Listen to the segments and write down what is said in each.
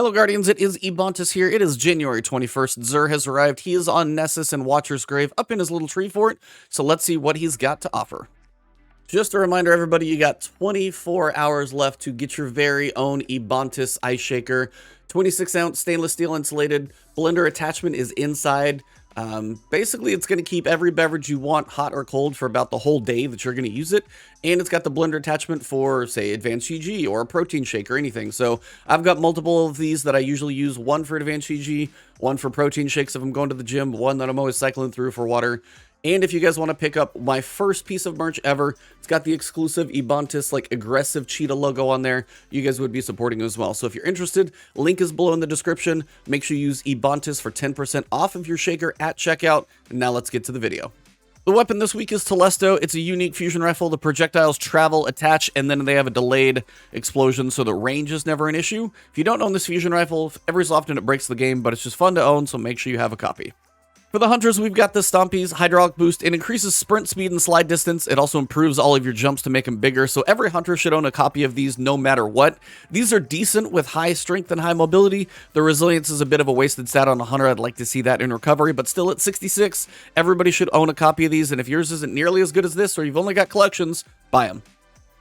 Hello Guardians, it is EBONTIS here. It is January 21st. Xur has arrived. He is on Nessus and Watcher's Grave up in his little tree fort. So let's see what he's got to offer. Just a reminder, everybody, you got 24 hours left to get your very own EBONTIS Ice Shaker. 26-ounce stainless steel insulated. Blender attachment is inside. Basically, it's going to keep every beverage you want hot or cold for about the whole day that you're going to use it. And it's got the blender attachment for, say, advanced GG or a protein shake or anything. So I've got multiple of these that I usually use. One for advanced GG, one for protein shakes if I'm going to the gym, one that I'm always cycling through for water. And if you guys want to pick up my first piece of merch ever, it's got the exclusive EBONTIS, like, aggressive cheetah logo on there. You guys would be supporting as well. So if you're interested, link is below in the description. Make sure you use EBONTIS for 10% off of your shaker at checkout. And now let's get to the video. The weapon this week is Telesto. It's a unique fusion rifle. The projectiles travel, attach, and then they have a delayed explosion, so the range is never an issue. If you don't own this fusion rifle, every so often it breaks the game, but it's just fun to own, so make sure you have a copy. For the hunters, we've got the Stompies hydraulic boost. It increases sprint speed and slide distance. It also improves all of your jumps to make them bigger, so every hunter should own a copy of these no matter what. These are decent with high strength and high mobility. The resilience is a bit of a wasted stat on a hunter. I'd like to see that in recovery, but still at 66, everybody should own a copy of these, and if yours isn't nearly as good as this, or you've only got collections, buy them.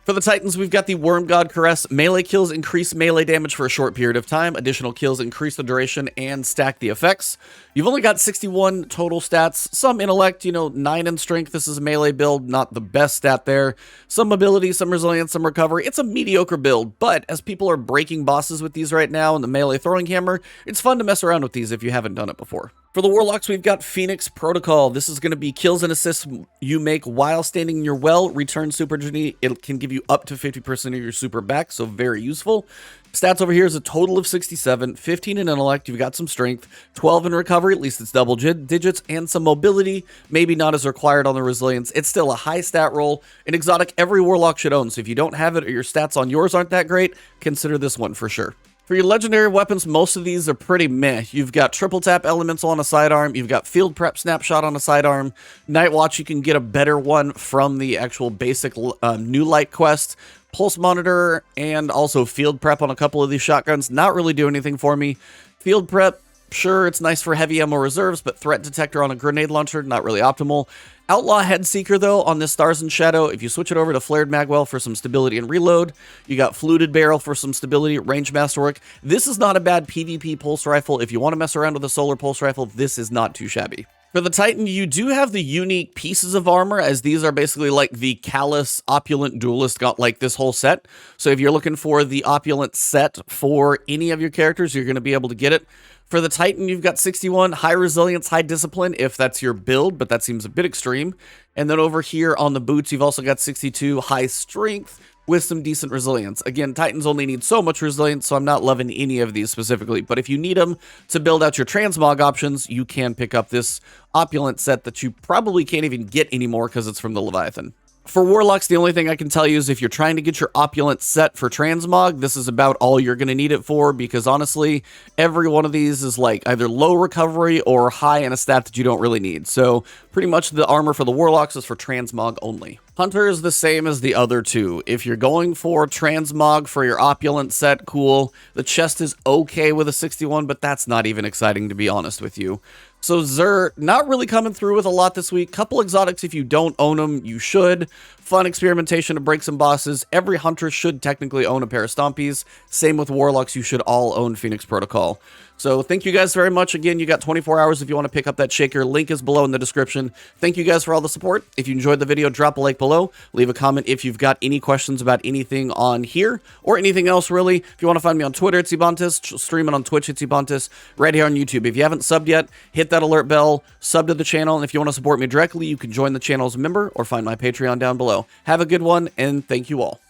For the Titans, we've got the Wormgod Caress. Melee kills increase melee damage for a short period of time. Additional kills increase the duration and stack the effects. You've only got 61 total stats. Some intellect, 9 in strength. This is a melee build, not the best stat there. Some mobility, some resilience, some recovery. It's a mediocre build, but as people are breaking bosses with these right now in the melee throwing hammer, it's fun to mess around with these if you haven't done it before. For the Warlocks, we've got Phoenix Protocol. This is going to be kills and assists you make while standing in your well. Return super genie. It can give you up to 50% of your super back, so very useful. Stats over here is a total of 67, 15 in intellect, you've got some strength, 12 in recovery, at least it's double digits, and some mobility, maybe not as required on the resilience. It's still a high stat roll, an exotic every Warlock should own, so if you don't have it or your stats on yours aren't that great, consider this one for sure. For your legendary weapons, most of these are pretty meh. You've got triple tap elemental on a sidearm. You've got field prep snapshot on a sidearm. Night watch, you can get a better one from the actual basic new light quest. Pulse monitor and also field prep on a couple of these shotguns. Not really do anything for me. Field prep, sure, it's nice for heavy ammo reserves, but threat detector on a grenade launcher, not really optimal. Outlaw Head Seeker, though, on this Stars and Shadow, if you switch it over to Flared Magwell for some stability and reload, you got Fluted Barrel for some stability, range masterwork. This is not a bad PvP pulse rifle. If you want to mess around with a solar pulse rifle, this is not too shabby. For the Titan, you do have the unique pieces of armor, as these are basically like the Callous Opulent Duelist got like this whole set. So if you're looking for the Opulent set for any of your characters, you're going to be able to get it. For the Titan, you've got 61, high resilience, high discipline, if that's your build, but that seems a bit extreme. And then over here on the boots, you've also got 62, high strength, with some decent resilience. Again, Titans only need so much resilience, so I'm not loving any of these specifically. But if you need them to build out your Transmog options, you can pick up this opulent set that you probably can't even get anymore because it's from the Leviathan. For Warlocks, the only thing I can tell you is if you're trying to get your opulent set for Transmog, this is about all you're going to need it for, because honestly, every one of these is like either low recovery or high in a stat that you don't really need. So pretty much the armor for the Warlocks is for Transmog only. Hunter is the same as the other two. If you're going for Transmog for your opulent set, cool. The chest is okay with a 61, but that's not even exciting, to be honest with you. So Xur, not really coming through with a lot this week. Couple exotics, if you don't own them, you should. Fun experimentation to break some bosses. Every hunter should technically own a pair of Stompies. Same with Warlocks, you should all own Phoenix Protocol. So thank you guys very much. Again, you got 24 hours if you want to pick up that shaker. Link is below in the description. Thank you guys for all the support. If you enjoyed the video, drop a like below. Leave a comment if you've got any questions about anything on here or anything else, really. If you want to find me on Twitter, it's EBONTIS. Streaming on Twitch, it's EBONTIS. Right here on YouTube. If you haven't subbed yet, hit that alert bell, sub to the channel, and if you want to support me directly, you can join the channel as a member or find my Patreon down below. Have a good one, and thank you all.